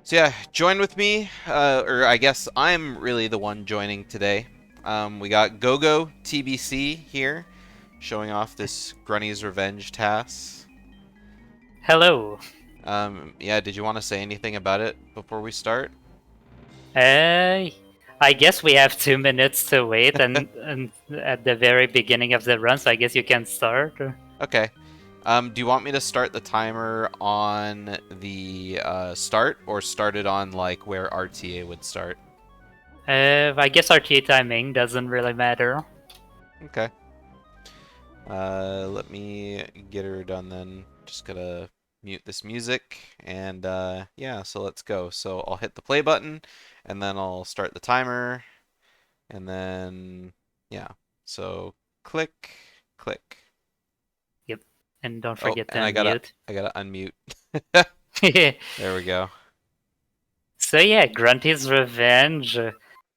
So yeah, join with me, or I guess I'm really the one joining today. We got g0goTBC here, showing off this Grunty's Revenge TAS. Hello. Yeah, did you want to say anything about it before we start? Uh, I guess we have 2 minutes to wait, and at the very beginning of the run, so I guess you can start. Okay. Do you want me to start the timer on the start, or start it on like where RTA would start? I guess RTA timing doesn't really matter. Okay. Let me get her done then. Just gotta mute this music and yeah, so let's go. So I'll hit the play button and then I'll start the timer and then yeah. So click, click. Yep, and don't Oh, forget to and I gotta unmute. I gotta unmute. So There we go. yeah, Grunty's Revenge,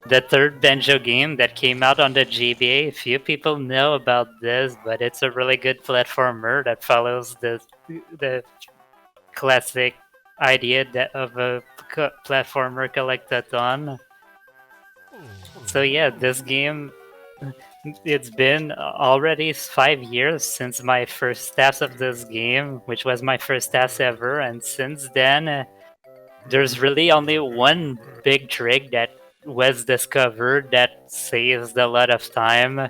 the third Banjo game that came out on the GBA. Few people know about this, but it's a really good platformer that follows the classic idea that of a platformer collectathon. So yeah, this game, it's been already 5 years since my first TAS of this game, which was my first TAS ever, and since then, there's really only one big trick that was discovered that saves a lot of time.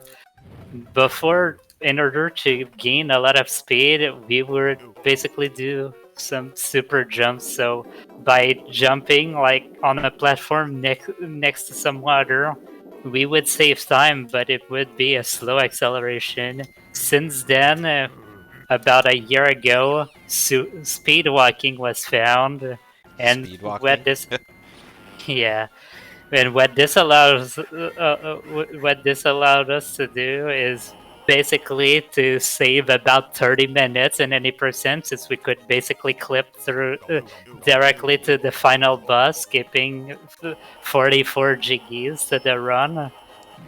Before, in order to gain a lot of speed, we would basically do some super jumps. So by jumping like on a platform next to some water, we would save time, but it would be a slow acceleration. Since then, about a year ago, speed walking was found, and Speed what walking. this yeah, and what this allowed us to do is basically to save about 30 minutes in any percent, since we could basically clip through directly to the final boss, skipping 44 GGs to the run.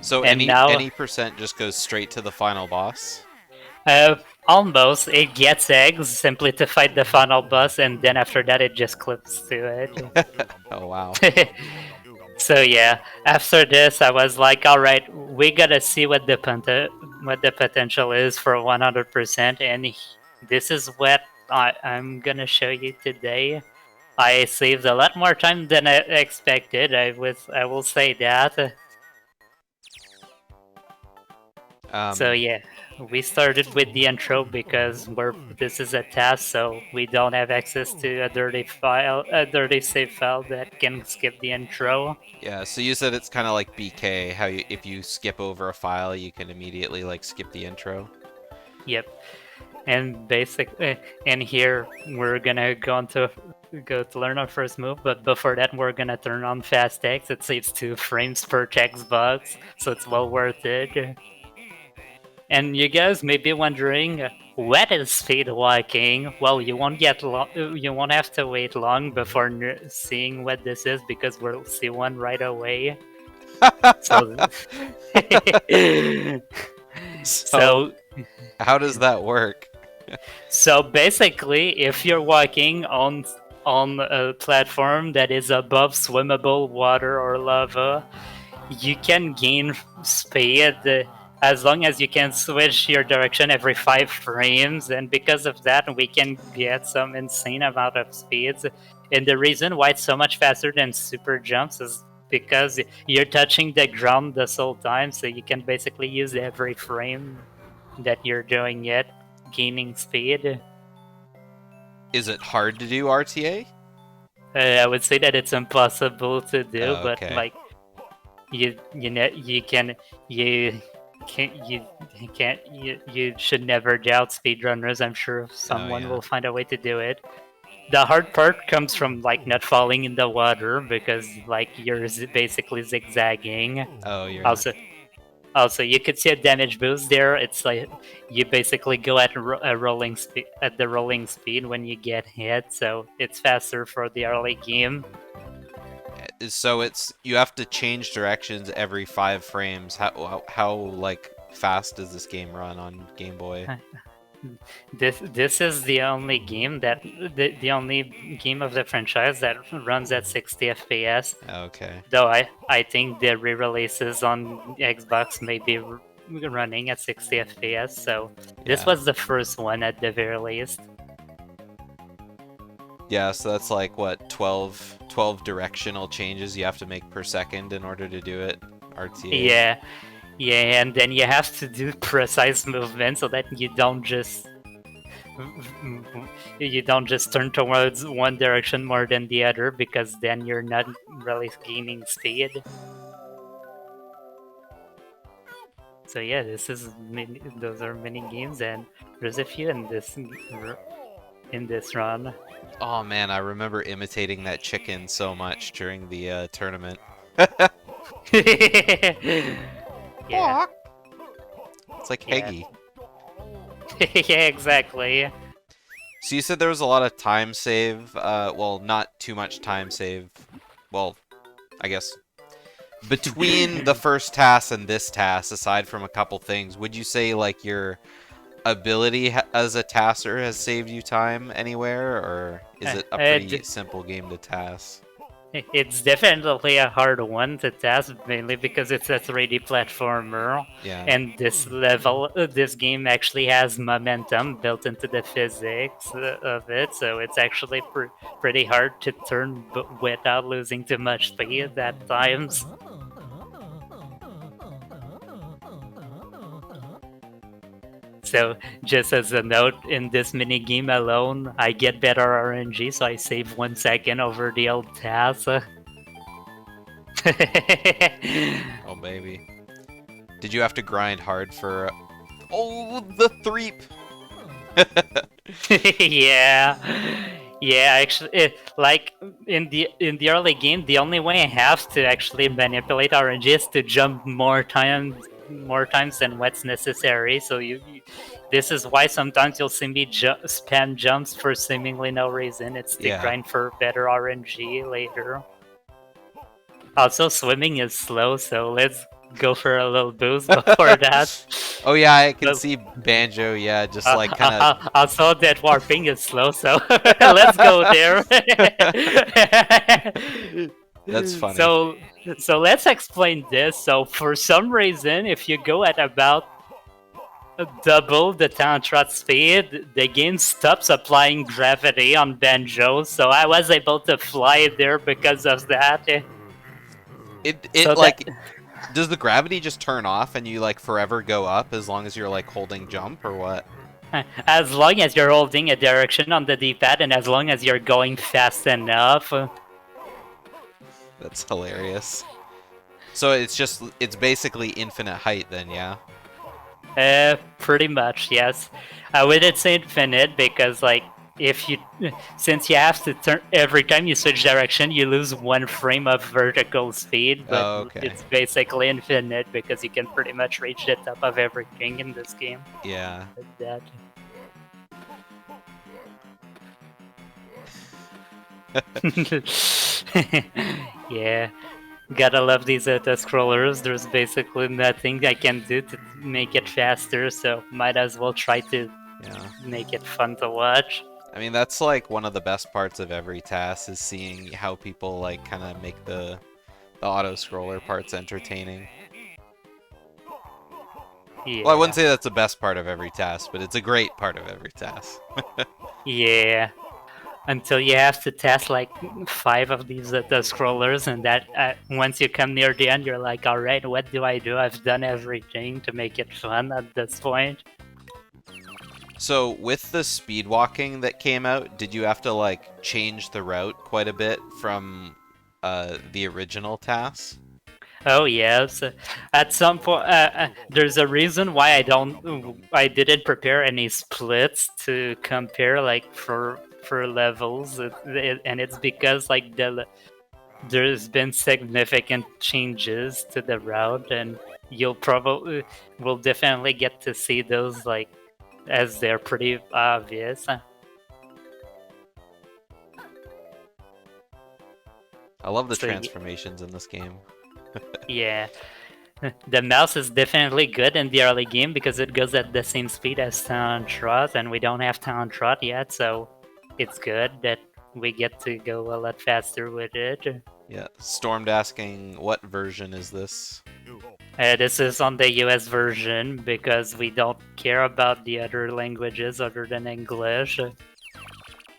So And any now, any percent just goes straight to the final boss. uh, almost, it gets eggs simply to fight the final boss, and then after that, it just clips to Oh wow. it. So yeah, after this, I was like, all right, we gotta see what the potential is for 100%, and this is what I'm gonna show you today. I saved a lot more time than I expected. I will say that. So Um yeah, we started with the intro because this is a task, so we don't have access to a dirty save file that can skip the intro. Yeah, so you said it's kind of like BK, how if you skip over a file, you can immediately like skip the intro. Yep. And here we're gonna go to learn our first move, but before that we're gonna turn on fast text. It saves 2 frames per text box, so it's well worth it. And you guys may be wondering, what is speed walking? Well, you won't have to wait long before seeing what this is, because we'll see one right away. So So, so how does that work? So basically, if you're walking on a platform that is above swimmable water or lava, you can gain speed as long as you can switch your direction every 5 frames, and because of that, we can get some insane amount of speeds. And the reason why it's so much faster than super jumps is because you're touching the ground this whole time, so you can basically use every frame that you're doing it, gaining speed. Is it hard to do RTA? I would say that it's impossible to do, Oh, but okay. like you know you you can't you should never doubt speedrunners. I'm sure Oh, someone yeah. will find a way to do it. The hard part comes from like not falling in the water, because like you're basically zigzagging. Oh, you're. Also, you could see a damage boost there. It's like you basically go at a rolling speed at the rolling speed when you get hit, so it's faster for the early game. So it's you have to change directions every 5 frames. How like fast does this game run on Game Boy? this is the only game the only game of the franchise that runs at 60 FPS. Okay. Though I think the re-releases on Xbox may be running at 60 FPS. So this Yeah. was the first one at the very least. Yeah, so that's like what, 12 directional changes you have to make per second in order to do it. RTA. Yeah, yeah, and then you have to do precise movement so that you don't just turn towards one direction more than the other, because then you're not really gaining speed. So yeah, those are mini games, and there's a few in this run. Oh man, I remember imitating that chicken so much during the tournament. Yeah, It's like yeah, Heggy. yeah, exactly. So you said there was a lot of time save, well, not too much time save. Well, I guess between the first task and this task, aside from a couple things, would you say like your ability as a tasser has saved you time anywhere, or is it a pretty It, simple game to task? it's definitely a hard one to test, mainly because it's a 3D platformer, Yeah. and this game actually has momentum built into the physics of it, so it's actually pretty hard to turn without losing too much speed at times. So, just as a note, in this mini game alone, I get better RNG, so I save 1 second over the old task. Oh baby. Did you have to grind hard for? Oh, the threep. Yeah, yeah. Actually, like in the early game, the only way I have to actually manipulate RNG is to jump more times than what's necessary. So this is why sometimes you'll see me spam jumps for seemingly no reason. It's to Yeah. grind for better RNG later. Also, swimming is slow, so let's go for a little boost before that. Oh yeah, I can But see Banjo. Yeah, just like kind also, that warping is slow, so let's go there. of. That's funny. so, so let's explain this. So, for some reason, if you go at about double the Tantra speed, the game stops applying gravity on Banjo. So I was able to fly there because of that. It So that like, does the gravity just turn off and you like forever go up as long as you're like holding jump or what? as long as you're holding a direction on the D-pad and as long as you're going fast enough. That's hilarious. So it's basically infinite height then, yeah? Pretty much, yes. I wouldn't say infinite because, like, if you, since you have to turn every time you switch direction, you lose 1 frame of vertical speed. But Oh, okay. it's basically infinite because you can pretty much reach the top of everything in this game. Yeah. Like that. Yeah. Gotta love these scrollers. There's basically nothing I can do to make it faster, so might as well try to Yeah. make it fun to watch. I mean, that's like one of the best parts of every task is seeing how people like kind of make the auto scroller parts entertaining. Yeah. Well, I wouldn't say that's the best part of every task, but it's a great part of every task. Yeah. Until you have to test like 5 of these the scrollers, and that once you come near the end, you're like, all right, what do I do? I've done everything to make it fun at this point. So with the speed walking that came out, did you have to like change the route quite a bit from the original task? Oh yes, at some point, there's a reason why I didn't prepare any splits to compare like for levels, and it's because like there's been significant changes to the route, and you'll probably will definitely get to see those like as they're pretty obvious. I love the So transformations in this game. yeah. The mouse is definitely good in the early game because it goes at the same speed as Town Trot, and we don't have Town Trot yet, so it's good that we get to go a lot faster with it. Yeah, Stormed asking what version is this? This is on the US version because we don't care about the other languages other than English.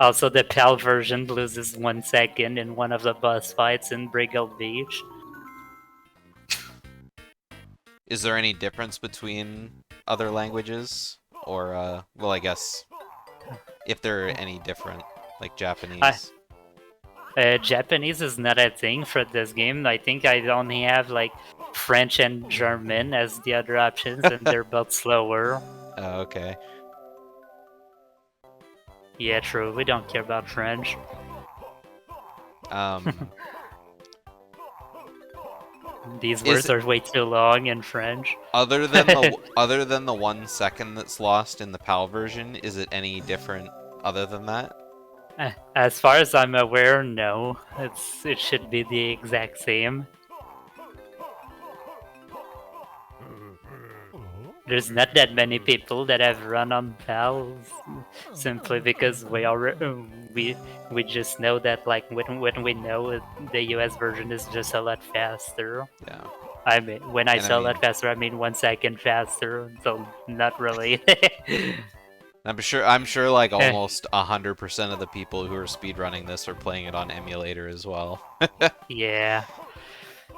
Also, the PAL version loses 1 second in one of the boss fights in Breegull Beach. Is there any difference between other languages? Or, well, I guess, if they're any different, like Japanese. Japanese is not a thing for this game. I think I only have like French and German as the other options, and they're both slower. Oh, okay. Yeah, true. We don't care about French. These words are way too long in French. Other than the 1 second that's lost in the PAL version, is it any different other than that? As far as I'm aware, no. It should be the exact same. There's not that many people that have run on PALs simply because we just know that like when we know it, the US version is just a lot faster. Yeah. I mean, when I say a lot faster, I mean 1 second faster. So not really. I'm sure like almost 100% of the people who are speedrunning this are playing it on emulator as well. Yeah.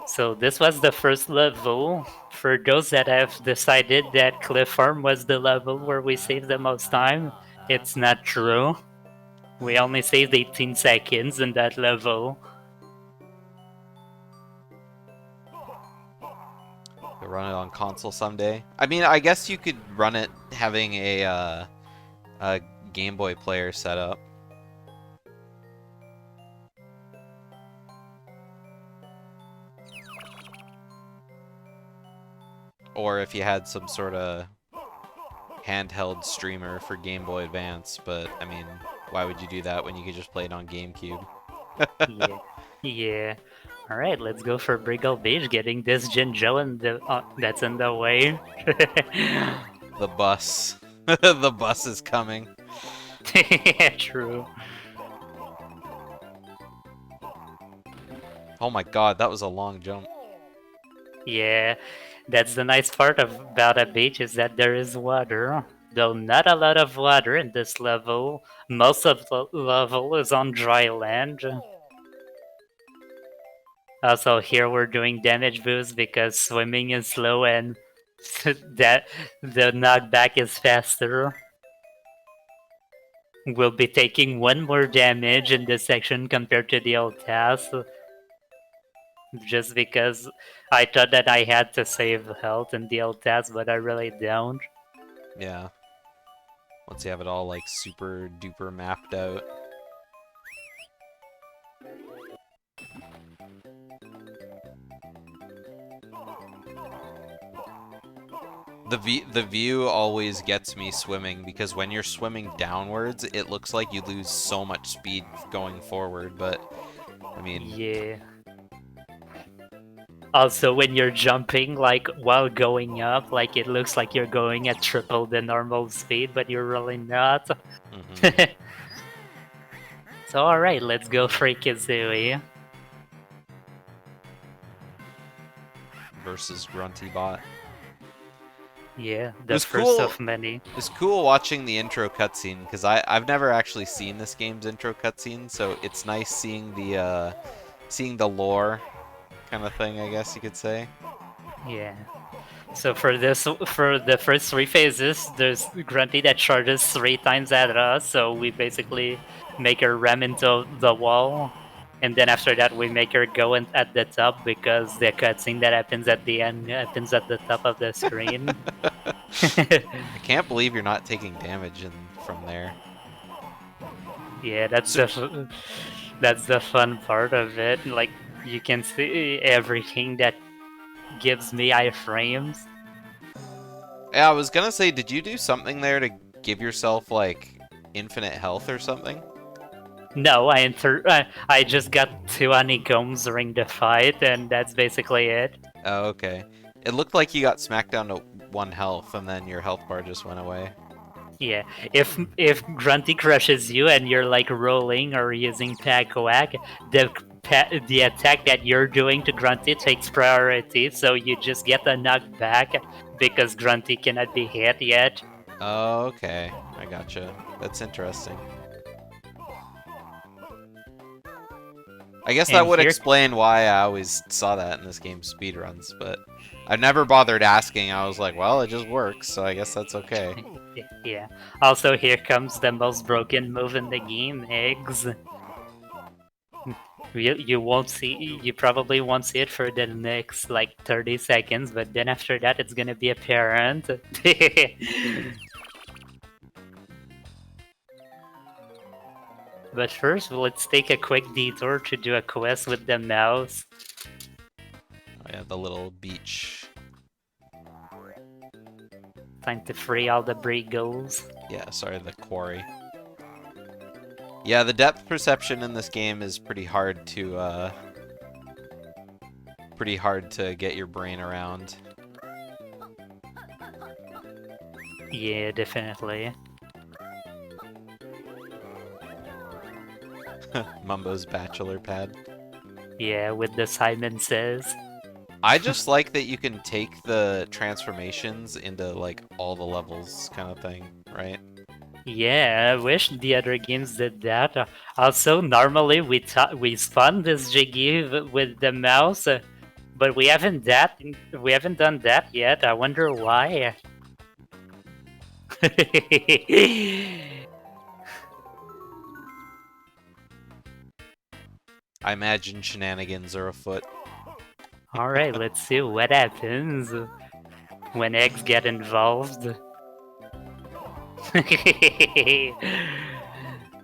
So this was the first level. For those that have decided that Cliff Farm was the level where we saved the most time, it's not true. We only saved 18 seconds in that level. You'll run it on console someday. I mean, I guess you could run it having a Game Boy player set up. Or if you had some sort of handheld streamer for Game Boy Advance, but I mean, why would you do that when you could just play it on GameCube? Yeah. All right, let's go for Breegull Beach, getting this Jinjo in that's in the way. The bus. The bus is coming. Yeah, true. Oh my god, that was a long jump. Yeah, that's the nice part about a beach is that there is water. Though not a lot of water in this level, most of the level is on dry land. Also, here we're doing damage boost because swimming is slow and that the knockback is faster. We'll be taking 1 more damage in this section compared to the old TAS. Just because I thought that I had to save health in the old TAS, but I really don't. Yeah. Once you have it all like super duper mapped out. The view always gets me swimming because when you're swimming downwards, it looks like you lose so much speed going forward, but I mean... Yeah. Also, when you're jumping, like, while going up, like, it looks like you're going at triple the normal speed, but you're really not. Mm-hmm. So, alright, let's go for Kazooie. Versus Grunty bot. Yeah, the first of many. It was cool watching the intro cutscene because I've never actually seen this game's intro cutscene, so it's nice seeing the lore kind of thing, I guess you could say. Yeah. So for the first 3 phases, there's Grunty that charges 3 times at us, so we basically make her ram into the wall. And then after that, we make her go at the top because the cutscene that happens at the end happens at the top of the screen. I can't believe you're not taking damage from there. Yeah, that's the fun part of it. Like, you can see everything that gives me iframes. Yeah, I was gonna say, did you do something there to give yourself, like, infinite health or something? No, I just got 2 honeycombs during the fight, and that's basically it. Oh, okay. It looked like you got smacked down to 1 health, and then your health bar just went away. Yeah, if Grunty crushes you and you're like rolling or using pack whack, the attack that you're doing to Grunty takes priority, so you just get a knockback because Grunty cannot be hit yet. Oh, okay. I gotcha. That's interesting. I guess that And would here, explain why I always saw that in this game's speedruns, but I've never bothered asking. I was like, well, it just works, so I guess that's okay. yeah. Also, here comes the most broken move in the game, eggs. You won't see, you probably won't see it for the next like 30 seconds, but then after that it's gonna be apparent. But first, let's take a quick detour to do a quest with the mouse. Oh, yeah, the little beach. Time to free all the Breegulls. Yeah, sorry, the quarry. Yeah, the depth perception in this game is pretty hard to get your brain around. Yeah, definitely. Mumbo's bachelor pad. Yeah, with the Simon Says. I just like that you can take the transformations into like all the levels kind of thing, right? Yeah, I wish the other games did that. Also, normally we spawn this Jiggy with the mouse, but we haven't done that yet. I wonder why. I imagine shenanigans are afoot. Alright, let's see what happens when eggs get involved.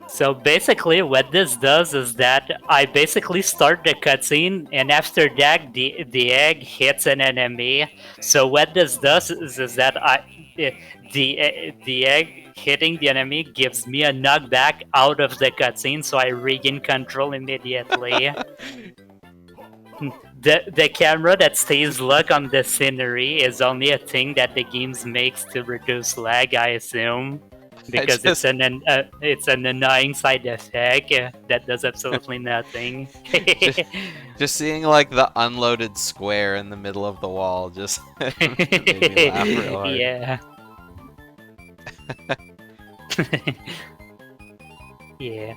So basically what this does is that I basically start the cutscene, and after that the egg hits an enemy. So what this does is that the egg hitting the enemy gives me a knockback out of the cutscene, so I regain control immediately. The camera that stays locked on the scenery is only a thing that the games makes to reduce lag, I assume, because it's an annoying side effect that does absolutely nothing. just seeing like the unloaded square in the middle of the wall just made me laugh real hard. Yeah. Yeah.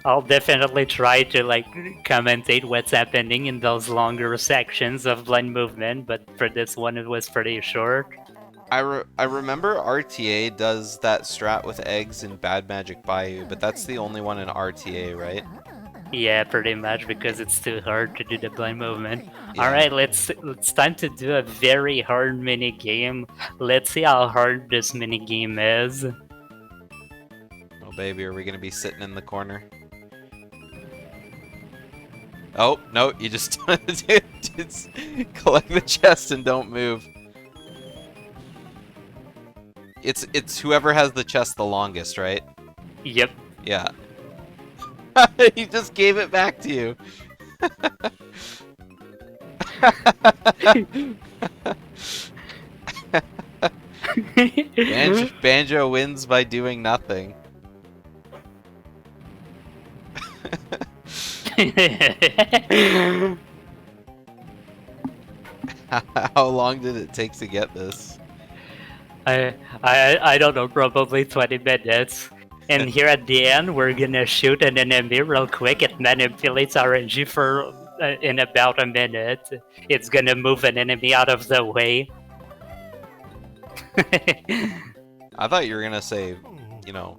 I'll definitely try to like commentate what's happening in those longer sections of blind movement, but for this one it was pretty short. I remember RTA does that strat with eggs in Bad Magic Bayou, but that's the only one in RTA, right? Yeah, pretty much, because it's too hard to do the blind movement. Yeah. Alright, it's time to do a very hard mini game. Let's see how hard this mini game is. Oh baby, are we gonna be sitting in the corner? Oh, no, you just collect the chest and don't move. It's whoever has the chest the longest, right? Yep. Yeah. He just gave it back to you. Banjo wins by doing nothing. How long did it take to get this? I don't know, probably 20 minutes. And here at the end, we're gonna shoot an enemy real quick. It manipulates RNG for in about a minute. It's gonna move an enemy out of the way. I thought you were gonna say, you know,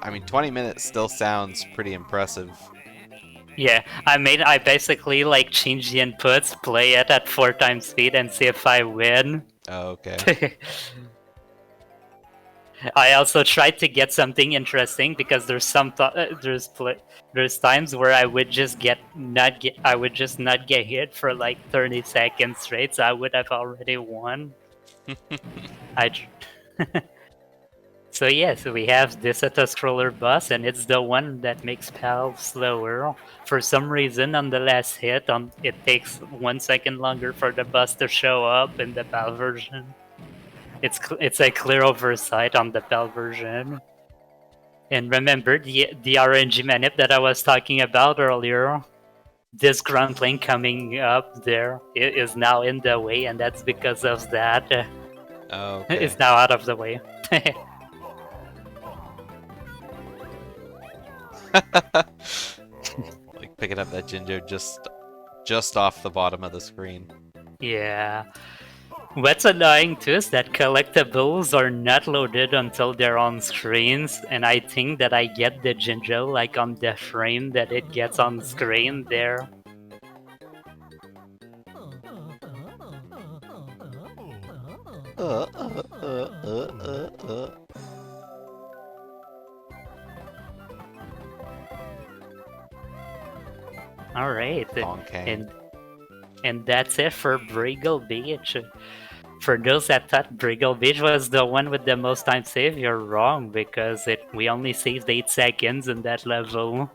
I mean, 20 minutes still sounds pretty impressive. Yeah, I basically like change the inputs, play it at 4 times speed, and see if I win. Oh, okay. I also tried to get something interesting because there's there's times where I would just not get hit for like 30 seconds straight, so I would have already won. So yes, we have this auto-scroller boss, and it's the one that makes PAL slower. For some reason, on the last hit, it takes 1 second longer for the boss to show up in the PAL version. It's a clear oversight on the PAL version. And remember the RNG manip that I was talking about earlier? This Gruntling coming up there is now in the way, and that's because of that. Oh, okay. It's now out of the way. Like picking up that Jinjo just off the bottom of the screen. Yeah. What's annoying too is that collectibles are not loaded until they're on screens, and I think that I get the Jinjo like on the frame that it gets on screen there. Uh, uh, uh, uh, uh. Alright, Donkey. and that's it for Breegull Beach. For those that thought Breegull Beach was the one with the most time save, you're wrong, because we only saved 8 seconds in that level.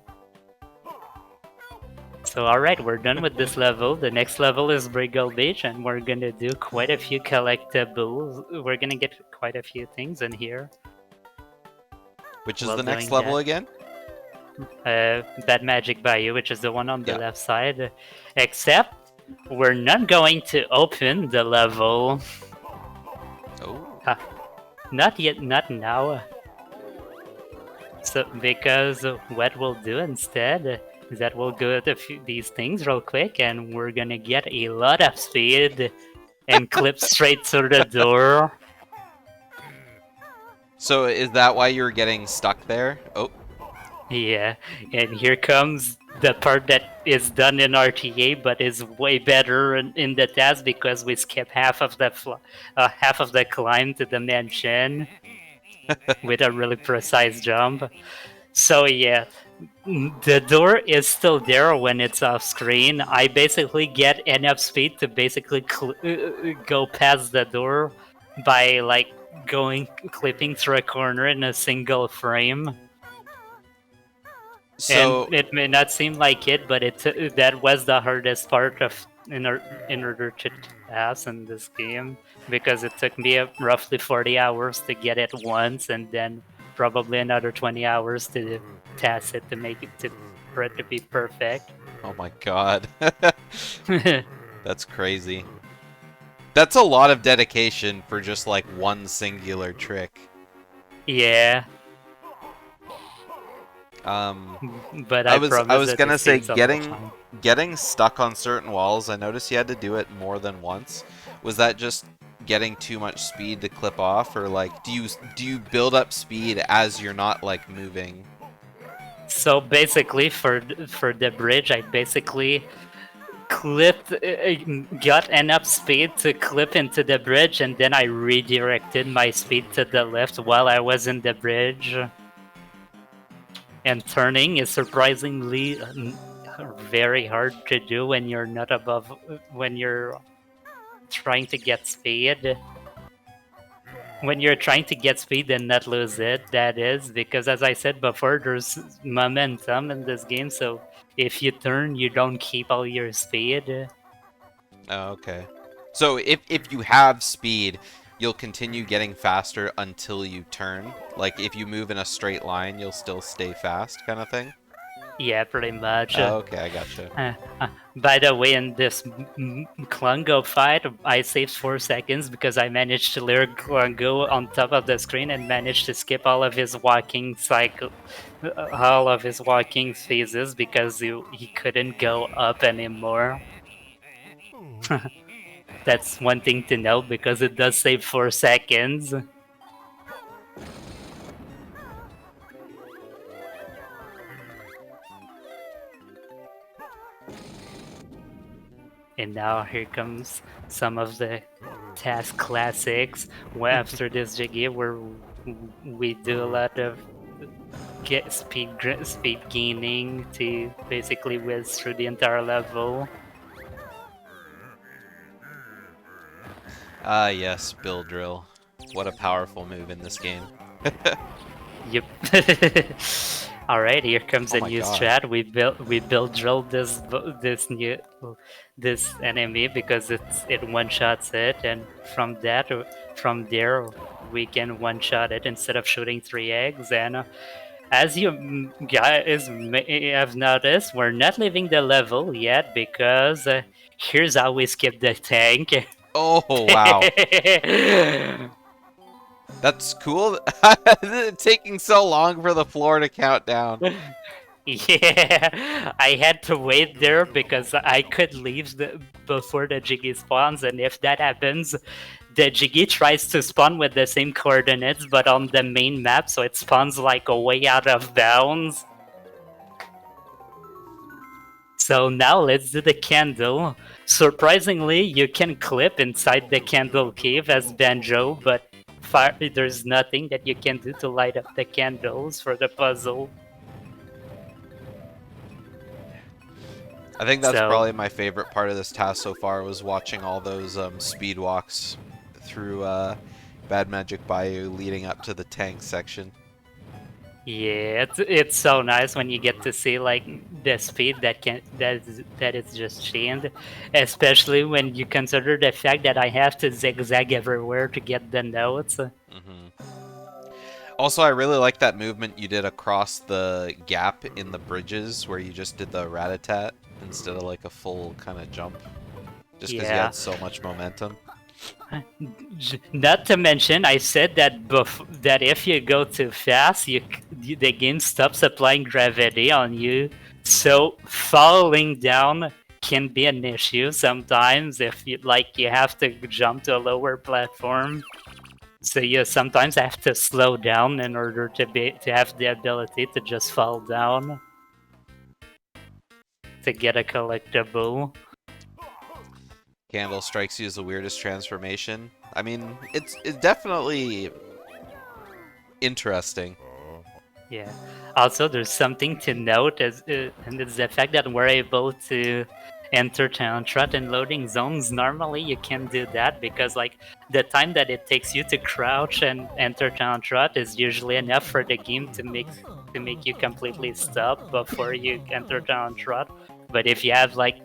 So alright, we're done with this level. The next level is Breegull Beach, and we're gonna do quite a few collectibles. We're gonna get quite a few things in here. Which is While the next doing level that. again? That Magic Bayou, which is the one on the Yeah. left side. Except, we're not going to open the level. Oh. Not yet, not now. So, because what we'll do instead is that we'll go to these things real quick, and we're gonna get a lot of speed and clip straight through the door. So is that why you're getting stuck there? Oh. Yeah, and here comes the part that is done in RTA, but is way better in the TAS because we skip half of the climb to the mansion with a really precise jump. So yeah, the door is still there when it's off screen. I basically get enough speed to basically go past the door by like clipping through a corner in a single frame. And So it may not seem like it, but that was the hardest part of in order to pass in this game, because it took me roughly 40 hours to get it once, and then probably another 20 hours to test it to make it for it to be perfect. oh my god. That's crazy. That's a lot of dedication for just like one singular trick. Yeah, but I I was promise that gonna it say saves a lot of time. getting stuck on certain walls. I noticed you had to do it more than once. Was that just getting too much speed to clip off, or like do you build up speed as you're not like moving? So basically, for the bridge, I basically clipped, got enough speed to clip into the bridge, and then I redirected my speed to the left while I was in the bridge. And turning is surprisingly very hard to do when you're not above, when you're trying to get speed. When you're trying to get speed and not lose it, that is, because as I said before, there's momentum in this game, so if you turn, you don't keep all your speed. Oh, okay. So if you have speed, you'll continue getting faster until you turn. Like if you move in a straight line, you'll still stay fast, kind of thing. Yeah, pretty much. Oh, okay, I gotcha. By the way, in this Klungo fight, I saved 4 seconds because I managed to lure Klungo on top of the screen and managed to skip all of his walking cycle, all of his walking phases because he couldn't go up anymore. That's one thing to know because it does save 4 seconds. And now here comes some of the TAS classics. After this jiggy, where we do a lot of speed gaining to basically whiz through the entire level. Ah, yes, Bill Drill. What a powerful move in this game. Yep. All right, here comes Oh a my new god. strat. We built drilled this enemy because it one shots it, and from there we can one shot it instead of shooting 3 eggs. And as you guys may have noticed, we're not leaving the level yet because here's how we skip the tank. Oh wow. That's cool. Taking so long for the floor to count down. Yeah, I had to wait there because I could leave before the Jiggy spawns, and if that happens, the Jiggy tries to spawn with the same coordinates but on the main map, so it spawns like a way out of bounds. So now let's do the candle. Surprisingly, you can clip inside the candle cave as Banjo, but there's nothing that you can do to light up the candles for the puzzle. I think that's So probably my favorite part of this task so far was watching all those speed walks through Bad Magic Bayou leading up to the tank section. yeah, it's so nice when you get to see like the speed that is just changed, especially when you consider the fact that I have to zigzag everywhere to get the notes. Hmm. Also, I really like that movement you did across the gap in the bridges where you just did the rat-a-tat instead of like a full kind of jump. Just because you Yeah. had so much momentum. Not to mention, I said that that if you go too fast, the game stops applying gravity on you. Hmm. So falling down can be an issue sometimes if you have to jump to a lower platform. So you sometimes have to slow down in order to have the ability to just fall down to get a collectible. Candle strikes you as the weirdest transformation. I mean, it's definitely interesting. Yeah. Also, there's something to note, and it's the fact that we're able to enter town trot in loading zones. Normally, you can't do that because, like, the time that it takes you to crouch and enter town trot is usually enough for the game to make you completely stop before you enter town trot. But if you have like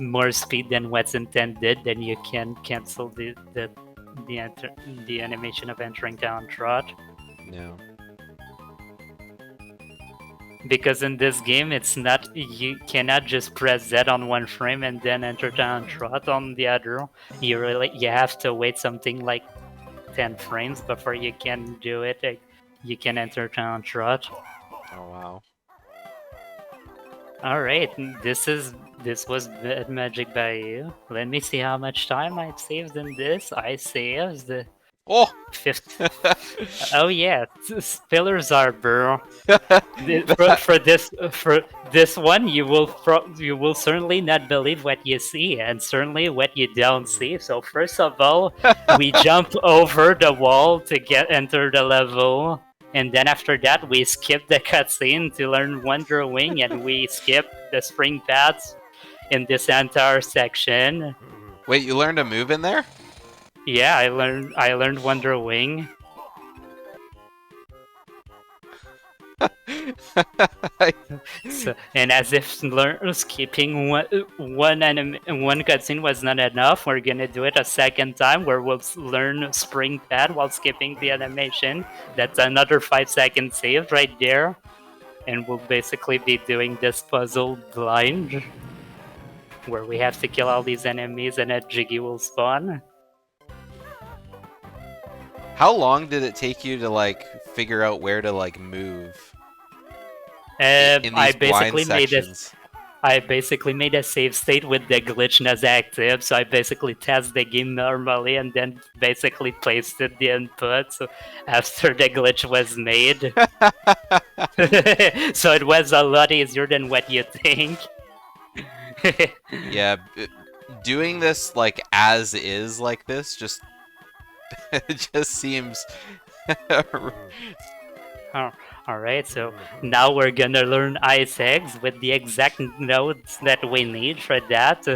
more speed than what's intended, then you can cancel the enter the animation of entering town trot. No. Because in this game it's not, you cannot just press Z on one frame and then enter down trot on the other. You have to wait something like 10 frames before you can do it. You can enter down trot. Oh wow. All right, this was Magic Bayou. Let me see how much time I saved in this. I saved Oh. 50. Oh yeah, Spiller's Arbor. For this one, you will certainly not believe what you see, and certainly what you don't see. So first of all, we jump over the wall to enter the level, and then after that, we skip the cutscene to learn Wonder Wing, and we skip the spring paths in this entire section. Wait, you learned a move in there? Yeah, I learned Wonder Wing. So, and as if skipping one cutscene was not enough, we're gonna do it a second time where we'll learn Spring Pad while skipping the animation. That's another 5 second saved right there. And we'll basically be doing this puzzle blind, where we have to kill all these enemies and a Jiggy will spawn. How long did it take you to like figure out where to like move in I these blind basically made this sections? I basically made a save state with the glitch as active, so I basically tested the game normally and then basically pasted the input so after the glitch was made. So it was a lot easier than what you think. Yeah, doing this like as is like this just it just seems Alright, so now we're gonna learn ice eggs with the exact nodes that we need for that.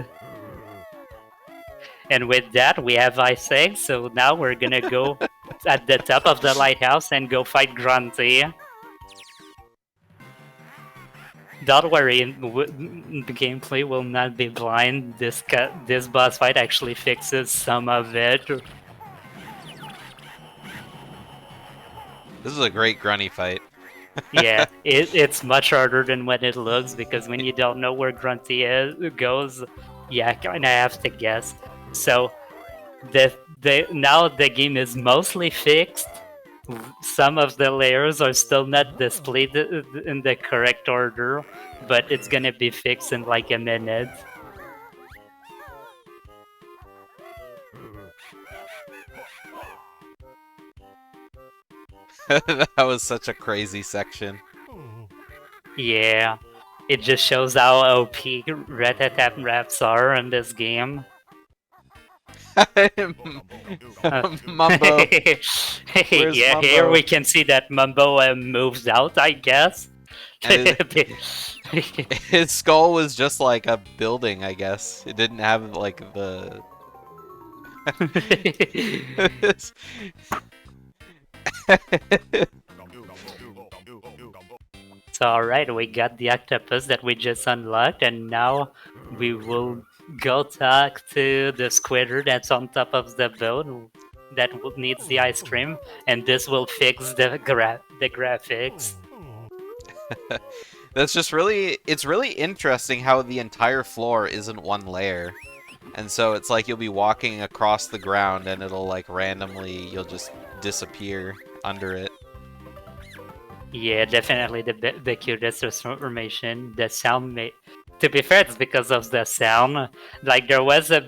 And with that, we have ice eggs, so now we're gonna go at the top of the lighthouse and go fight Grunty. Don't worry, the gameplay will not be blind. This boss fight actually fixes some of it. This is a great Grunty fight. Yeah, it's much harder than what it looks, because when you don't know where Grunty goes, yeah, kind of have to guess. So now the game is mostly fixed. Some of the layers are still not displayed in the correct order, but it's gonna be fixed in like a minute. That was such a crazy section. Yeah, it just shows how OP Rat-a-tat Raps are in this game. Mumbo. Where's Yeah, Mumbo? here we can see that Mumbo moves out, I guess. His skull was just like a building, I guess. It didn't have like the. So alright, we got the octopus that we just unlocked, and now we will go talk to the squidder that's on top of the boat that needs the ice cream, and this will fix the graphics. That's just it's really interesting how the entire floor isn't one layer. And so it's like you'll be walking across the ground and it'll like randomly, you'll just disappear under it. Yeah, definitely the cutest transformation. The sound to be fair, it's because of the sound. Like there was a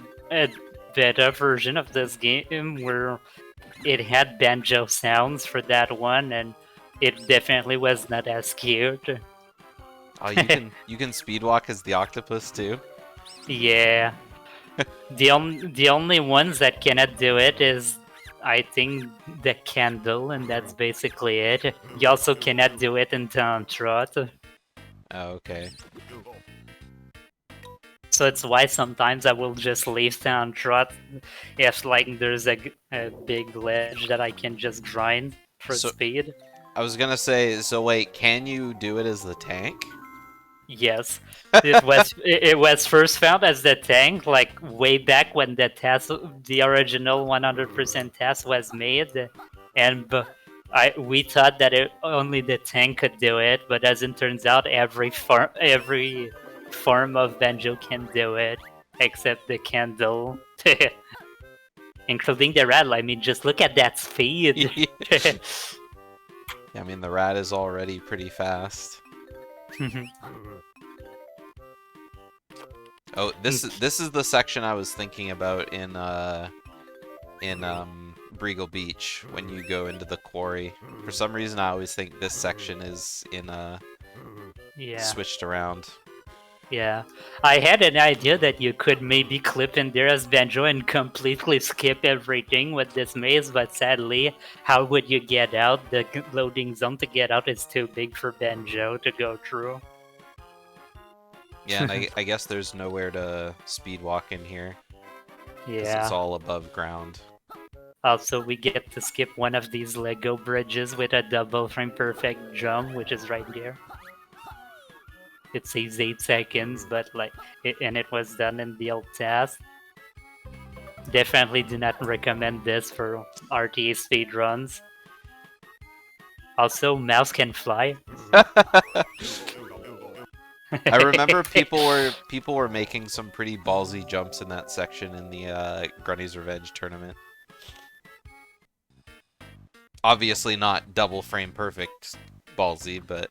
beta version of this game where it had banjo sounds for that one, and it definitely was not as cute. Oh, you can speedwalk as the octopus too? Yeah. The only ones that cannot do it is, I think, the candle, and that's basically it. You also cannot do it in Town Trot. Oh, okay. So it's why sometimes I will just leave Town Trot if like there's a big ledge that I can just grind for speed. I was gonna say, so wait, can you do it as the tank? Yes, it was first found as the tank, like way back when the TAS, the original 100% TAS was made, and we thought that only the tank could do it, but as it turns out, every form of banjo can do it, except the candle, including the rattle. I mean, just look at that speed. Yeah, I mean the rat is already pretty fast. Oh, this is the section I was thinking about in Breegull Beach when you go into the quarry. For some reason, I always think this section is in switched around. Yeah, I had an idea that you could maybe clip in there as Banjo and completely skip everything with this maze, but sadly, how would you get out? The loading zone to get out is too big for Banjo to go through. Yeah, and I guess there's nowhere to speed walk in here. Yeah. It's all above ground. Also, we get to skip one of these Lego bridges with a double frame perfect jump, which is right there. It saves 8 seconds, but and it was done in the old TAS. Definitely do not recommend this for RTA speedruns. Also, mouse can fly. I remember people were making some pretty ballsy jumps in that section in the Grunty's Revenge tournament. Obviously not double frame perfect ballsy, but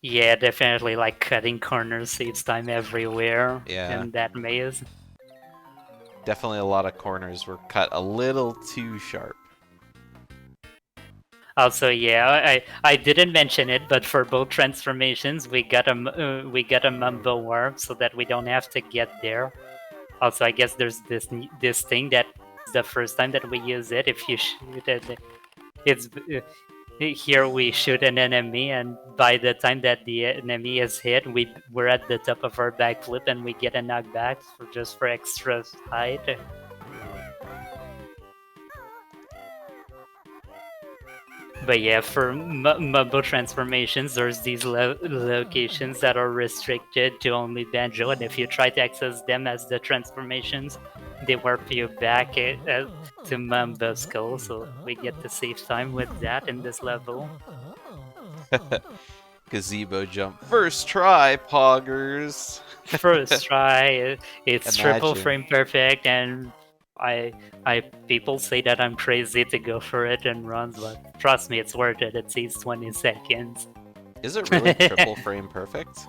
yeah, definitely like cutting corners saves time everywhere in that maze. Definitely a lot of corners were cut a little too sharp. Also, yeah, I didn't mention it, but for both transformations, we got a Mumbo warp so that we don't have to get there. Also, I guess there's this thing that is the first time that we use it. If you shoot it, it's here we shoot an enemy, and by the time that the enemy is hit, we're at the top of our backflip, and we get a knockback for extra height. But yeah, for Mumbo transformations, there's these locations that are restricted to only Banjo, and if you try to access them as the transformations, they warp you back to Mumbo Skull, so we get to save time with that in this level. Gazebo jump. First try, poggers. First try, it's triple Imagine. frame perfect, and I people say that I'm crazy to go for it and runs, but trust me, it's worth it. It saves 20 seconds. Is it really triple frame perfect?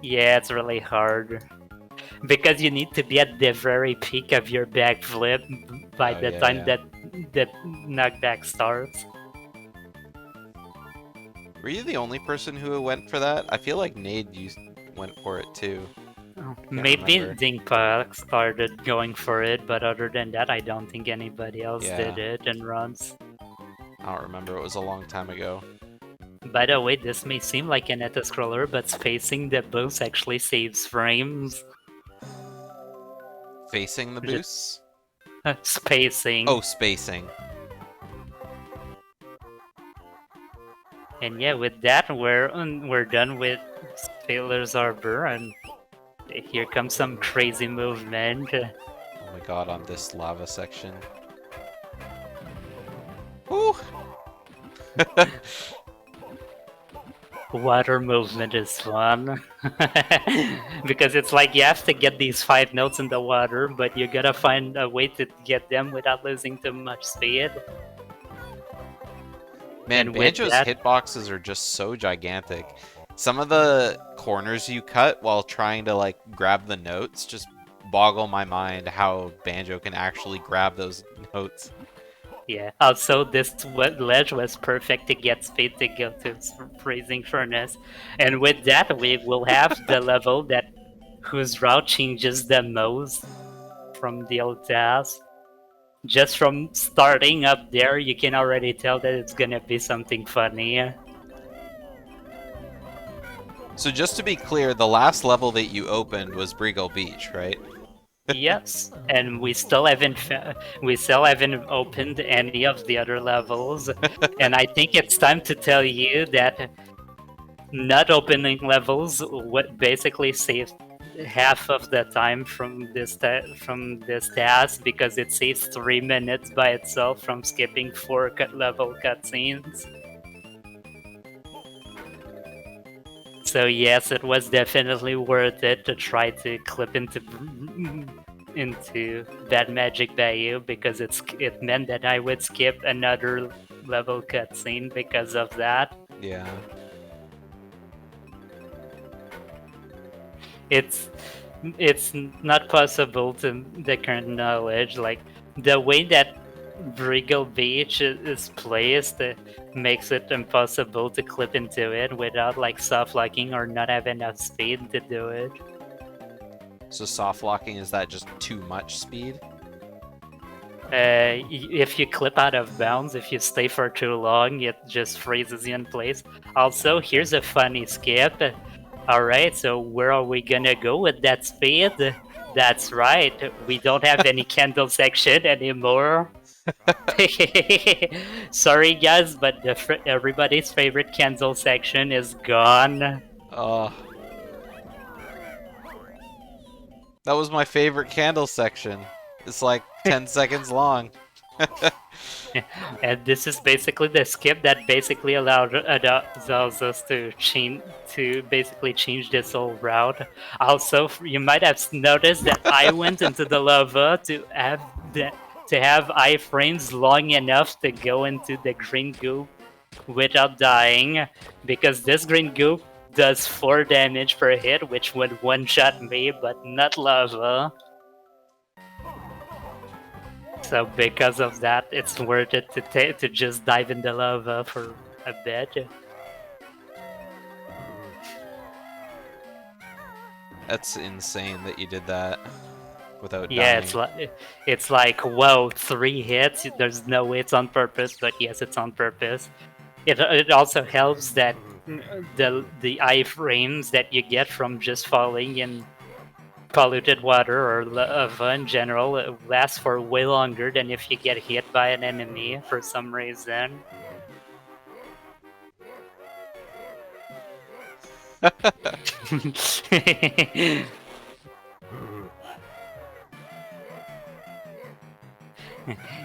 Yeah, it's really hard. Because you need to be at the very peak of your backflip by Oh, the yeah, time yeah. that the knockback starts. Were you the only person who went for that? I feel like Nade went for it too. Maybe remember. Dingpak started going for it, but other than that, I don't think anybody else Yeah. did it and runs. I don't remember. It was a long time ago. By the way, this may seem like an scroller, but spacing the boost actually saves frames. Facing the boosts? Spacing. Oh, spacing. And yeah, with that, we're done with Sailor's Arbor, and here comes some crazy movement. Oh my god, on this lava section. Woo! Water movement is fun. Because it's like you have to get these 5 notes in the water, but you gotta find a way to get them without losing too much speed. Man, And with Banjo's that, hitboxes are just so gigantic. Some of the corners you cut while trying to like grab the notes just boggle my mind how Banjo can actually grab those notes. yeah. Also, this ledge was perfect to get speed to go to freezing furnace. And with that, we will have the level that whose route changes the most from the old TAS. Just from starting up there, you can already tell that it's gonna be something funny. So just to be clear, the last level that you opened was Breegull Beach, right? Yes, and we still haven't opened any of the other levels, and I think it's time to tell you that not opening levels what basically saves half of the time from this task because it saves 3 minutes by itself from skipping 4 level cutscenes. So yes, it was definitely worth it to try to clip into that Magic Bayou because it meant that I would skip another level cutscene because of that. Yeah. It's not possible to the current knowledge. Like the way that Breegull Beach is placed makes it impossible to clip into it without like soft locking or not have enough speed to do it. So soft locking, is that just too much speed? If you clip out of bounds, if you stay for too long, it just freezes you in place. Also, here's a funny skip. Alright, so where are we gonna go with that speed? That's right, we don't have any candle section anymore. Sorry guys, but everybody's favorite candle section is gone. Oh. That was my favorite candle section. It's like 10 seconds long. And this is basically the skip that basically allows us to basically change this whole route. Also, you might have noticed that I went into the lava to have iframes long enough to go into the green goop without dying, because this green goop does 4 damage per hit, which would one-shot me, but not lava. So because of that, it's worth it to just dive in the lava for a bit. That's insane that you did that without Yeah, dying. it's like whoa, 3 hits. There's no way it's on purpose, but yes, it's on purpose. It also helps that the iframes that you get from just falling in polluted water or lava in general lasts for way longer than if you get hit by an enemy for some reason.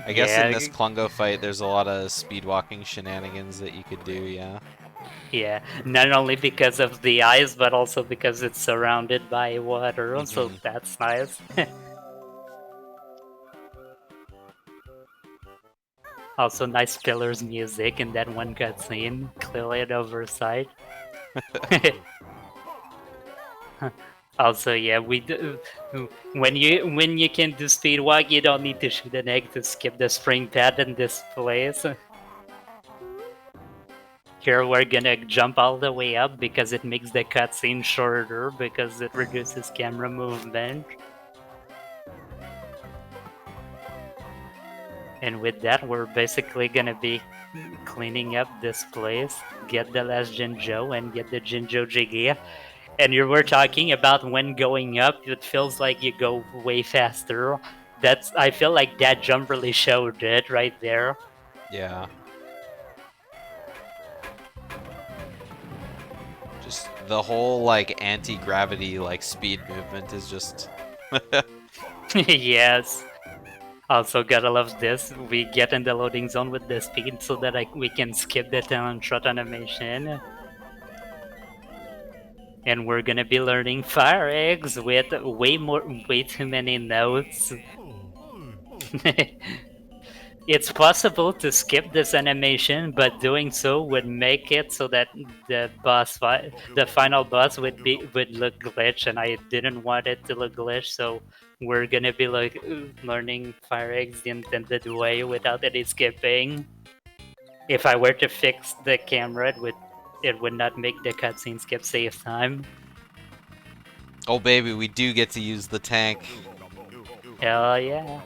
I guess in Yeah, this Klungo fight, there's a lot of speedwalking shenanigans that you could do, yeah. yeah. Not only because of the ice, but also because it's surrounded by water, so Mhm. that's nice. Also, nice Pillars music in that one cutscene. Clearly an oversight. Also, yeah, when you can do speed walk, you don't need to shoot an egg to skip the spring pad in this place. Here we're gonna jump all the way up because it makes the cutscene shorter because it reduces camera movement. And with that, we're basically gonna be cleaning up this place, get the last Jinjo and get the Jinjo Jiggy. And you were talking about when going up, it feels like you go way faster. I feel like that jump really showed it right there. Yeah. Just the whole, like, anti-gravity, like, speed movement is just... Yes. Also, gotta love this. We get in the loading zone with the speed so that we can skip the talent shot animation. And we're gonna be learning fire eggs with way too many notes. It's possible to skip this animation, but doing so would make it so that the final boss would look glitch, and I didn't want it to look glitch. So we're gonna be like learning fire eggs the intended way without any skipping. If I were to fix the camera, it would not make the cutscene skip save time. Oh, baby, we do get to use the tank. Hell yeah.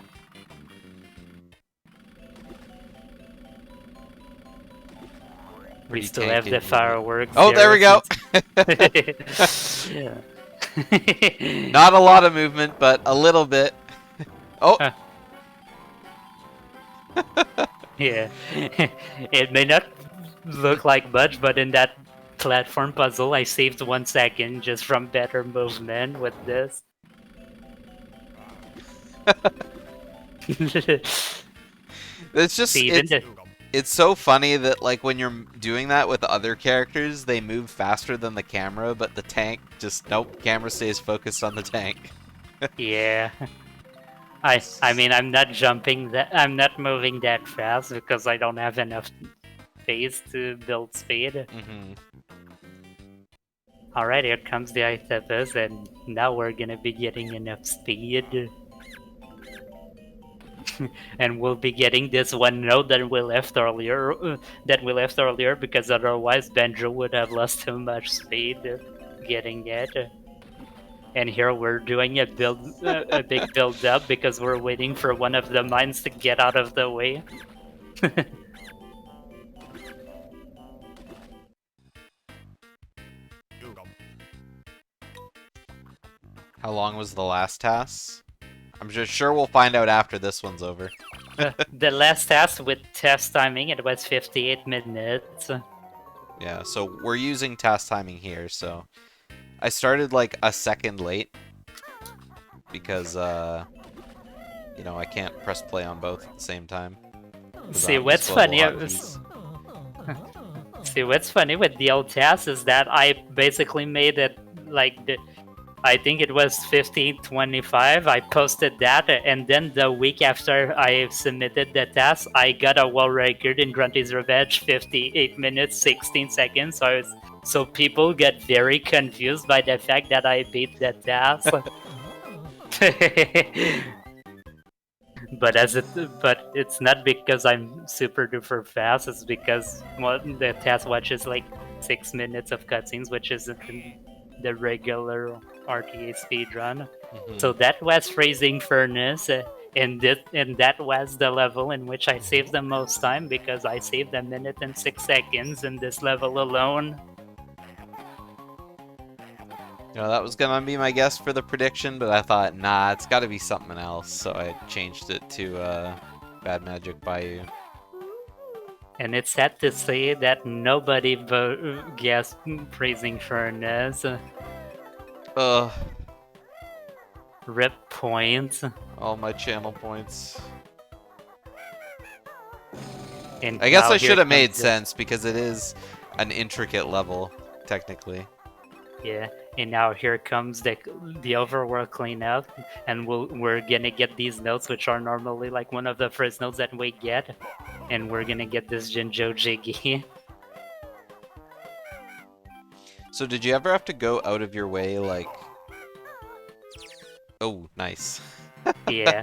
We Pretty still have tanky the movement. fireworks. Oh, there we go! Yeah. Not a lot of movement, but a little bit. Oh! Yeah. It may not look like much, but in that platform puzzle, I saved 1 second just from better movement with this. It's just, See, even the it's so funny that, like, when you're doing that with other characters, they move faster than the camera, but the tank just, nope, camera stays focused on the tank. yeah. I mean, I'm not moving that fast because I don't have enough space to build speed. Mm-hmm. Alright, here comes the Ithapus, and now we're gonna be getting enough speed. And we'll be getting this one note that we left earlier, because otherwise Banjo would have lost too much speed getting it. And here we're doing a big build up because we're waiting for one of the mines to get out of the way. How long was the last TAS? I'm just sure we'll find out after this one's over. The last task with test timing, it was 58 minutes. Yeah, so we're using TAS timing here, so... I started, like, a second late. Because, you know, I can't press play on both at the same time. See, what's funny? See, what's funny with the old task is that I basically made it like I think it was 1525. I posted that, and then the week after I submitted the task, I got a world record in Grunty's Revenge, 58 minutes 16 seconds. So people get very confused by the fact that I beat the task. But it's not because I'm super duper fast. It's because the task watches like 6 minutes of cutscenes, which isn't the regular RTA speedrun. So that was Freezing Furnace, and that was the level in which I saved the most time because I saved 1 minute and 6 seconds in this level alone. You know, that was gonna be my guess for the prediction, but I thought, nah, it's gotta be something else, so I changed it to Bad Magic Bayou. And it's sad to say that nobody guessed Freezing Furnace. Ugh, Rip points. all my channel points. And I guess now I here should have comes made this. sense because it is an intricate level, technically. Yeah, and now here comes the overworld cleanup, and we're gonna get these notes, which are normally like one of the first notes that we get, and we're gonna get this Jinjo Jiggy. So did you ever have to go out of your way, like... Oh, nice. Yeah,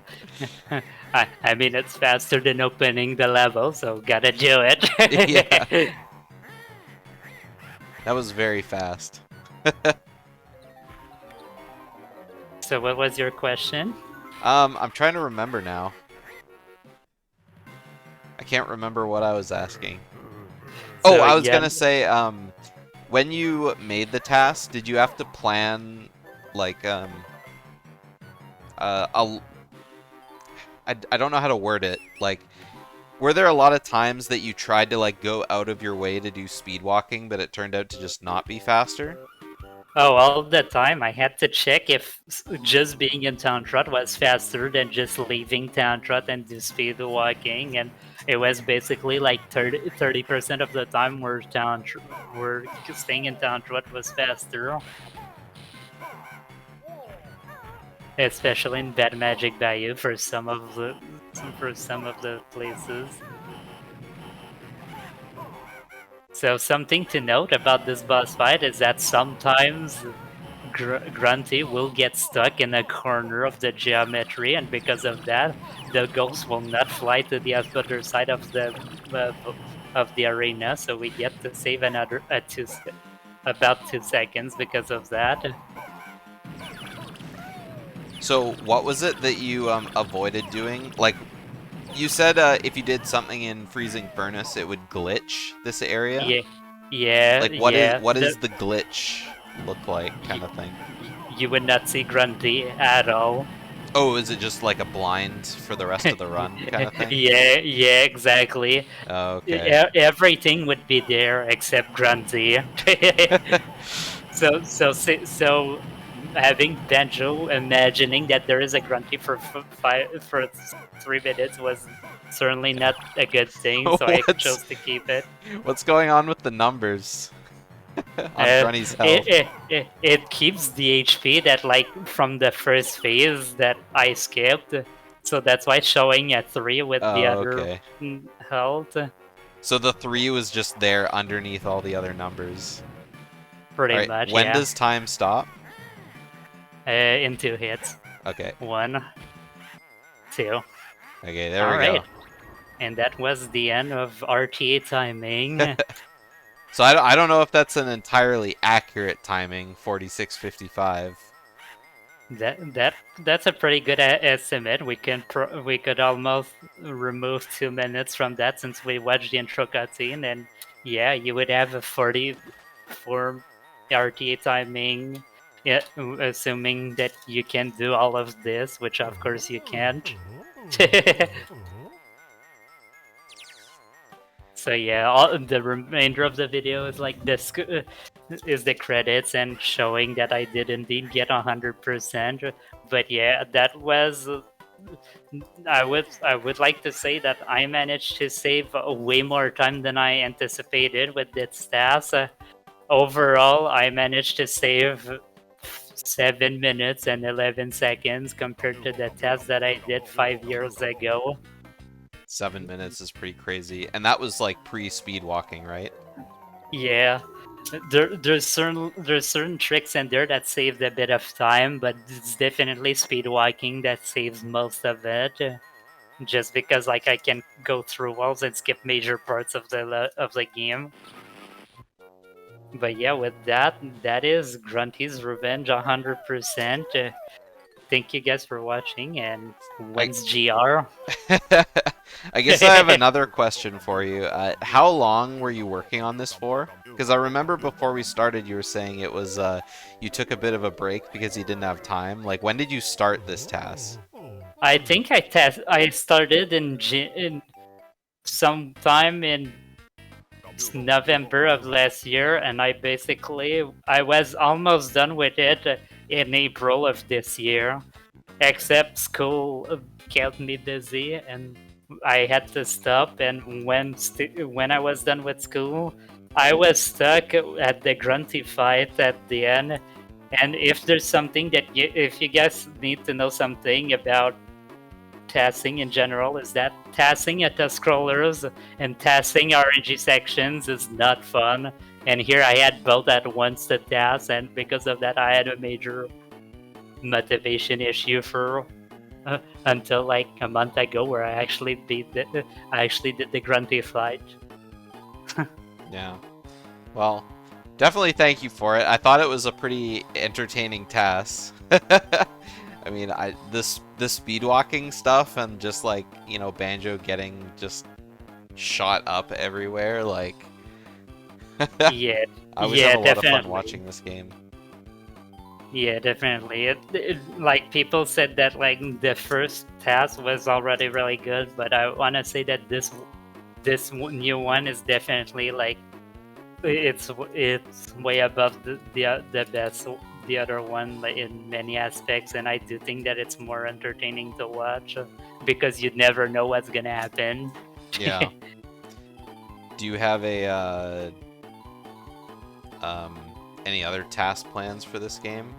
I mean it's faster than opening the level, so gotta do Yeah, it. that was very fast. So what was your question? I'm trying to remember now. I can't remember what I was asking. Oh, So I was yeah, gonna say, when you made the task, did you have to plan, like, a... I don't know how to word it. Like, were there a lot of times that you tried to, like, go out of your way to do speed walking, but it turned out to just not be faster? oh, all the time I had to check if just being in Town Trot was faster than just leaving Town Trot and do speed walking, and it was basically like 30% of the time where staying in Town Trot was faster, especially in Bad Magic Bayou for some of the places. So something to note about this boss fight is that sometimes Grunty will get stuck in a corner of the geometry, and because of that, the ghost will not fly to the other side of the arena. So we get to save another about 2 seconds because of that. So, what was it that you avoided doing? Like, you said if you did something in Freezing Furnace, it would glitch this area? Yeah, yeah, Like, yeah. what is the glitch look like, kind of thing? You would not see Grunty at all. Oh, is it just like a blind for the rest of the run, kind of thing? Yeah, yeah, exactly. Oh, okay. Everything would be there except Grunty. So having Banjo imagining that there is a Grunty for 3 minutes was certainly not a good thing. So I What's chose to keep it. what's going on with the numbers on Uh, Grunty's health? it keeps the HP that like from the first phase that I skipped. So that's why it's showing at 3 with the Oh, other okay. health. So the 3 was just there underneath all the other numbers. Pretty Alright, much, when yeah. does time stop? In 2 hits. Okay. 1, 2. Okay, there we go. Alright. And that was the end of RTA timing. So I don't know if that's an entirely accurate timing, 46:55. That's a pretty good estimate. We could almost remove 2 minutes from that since we watched the intro cutscene, and yeah, you would have a 44 RTA timing. Yeah, assuming that you can do all of this, which of course you can't. So yeah, the remainder of the video is like this is the credits and showing that I did indeed get 100%. But yeah, that was. I would like to say that I managed to save way more time than I anticipated with this task. Overall, I managed to save 7 minutes and 11 seconds compared to the task that I did 5 years ago. 7 minutes is pretty crazy. And that was like pre-speed walking, right? Yeah, there's certain tricks in there that saved a bit of time, but it's definitely speed walking that saves most of it. Just because like I can go through walls and skip major parts of the game. But yeah, with that, that is Grunty's Revenge 100%. Thank you guys for watching, and I when's GR? I guess I have another question for you. How long were you working on this for? Because I remember before we started, you were saying it was you took a bit of a break because you didn't have time. Like, when did you start this task? I think I started in sometime in November of last year, and I was almost done with it in April of this year. Except school kept me busy, and I had to stop. And when I was done with school, I was stuck at the Grunty fight at the end. And if there's something if you guys need to know something about tassing in general, is that tassing at the scrollers and tassing RNG sections is not fun. And here I had both at once to task, and because of that, I had a major motivation issue for until like a month ago, where I actually did the Grunty fight. Yeah. Well, definitely thank you for it. I thought it was a pretty entertaining task. I mean, this speed walking stuff and just like, Banjo getting just shot up everywhere, like Yeah, I was yeah, having a lot of fun definitely. watching this game. Yeah, definitely. Like people said that like the first task was already really good, but I want to say that this new one is definitely like it's way above the best the other one, like, in many aspects, and I do think that it's more entertaining to watch because you never know what's gonna happen. Yeah. Do you have a um any other task plans for this game?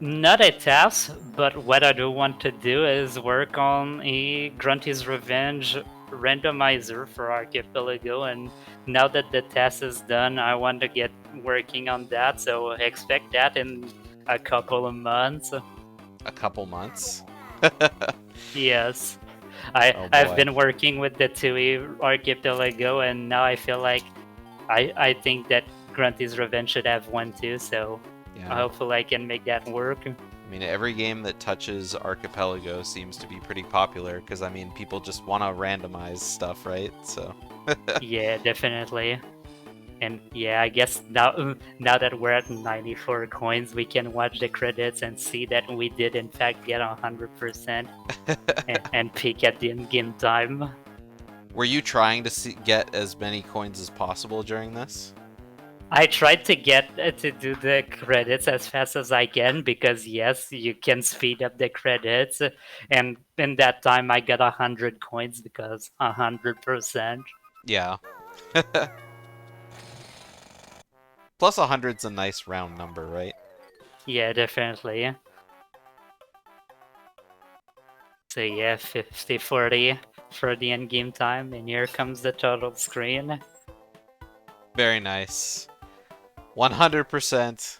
Not a task, but what I do want to do is work on a Grunty's Revenge randomizer for Archipelago, and now that the task is done, I want to get working on that, so expect that in a couple of months. A couple months? Yes. Oh I've boy. been working with the TUI Archipelago, and now I feel like I think that Grunty's Revenge should have one too, so Yeah. hopefully I can make that work. I mean, every game that touches Archipelago seems to be pretty popular because, I mean, people just want to randomize stuff, right? So, Yeah, definitely. And yeah, I guess now that we're at 94 coins, we can watch the credits and see that we did in fact get 100% and peak at the end game time. were you trying to get as many coins as possible during this? I tried to get to do the credits as fast as I can because yes, you can speed up the credits, and in that time I got 100 coins because 100%. Yeah. Plus 100's a nice round number, right? Yeah, definitely. So yeah, 50-40 for the end game time, and here comes the total screen. Very nice. 100%.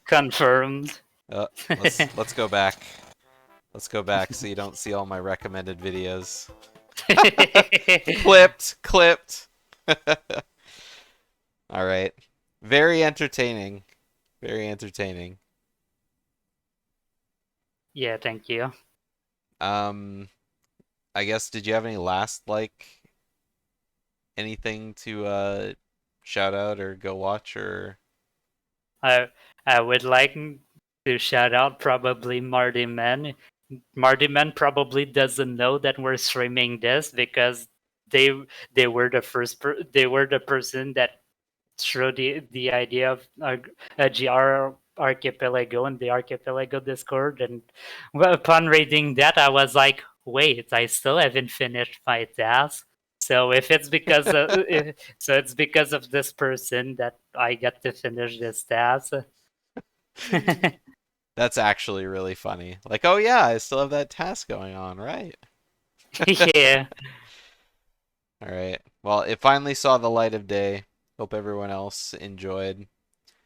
Confirmed. Let's go back. Let's go back so you don't see all my recommended videos. Clipped. All right. Very entertaining. Very entertaining. Yeah, thank you. Um, I guess did you have any last anything to shout out or go watch or I I would like to shout out probably Marty Man. Marty Man probably doesn't know that we're streaming this because they they were they were the person that threw the idea of a GR archipelago in the archipelago Discord, and upon reading that, I was like, wait, I still haven't finished my task. So if it's because so it's because of this person that I got to finish this task. that's actually really funny. Like, oh yeah, I still have that task going on, right? Yeah, All right. Well, it finally saw the light of day. Hope everyone else enjoyed.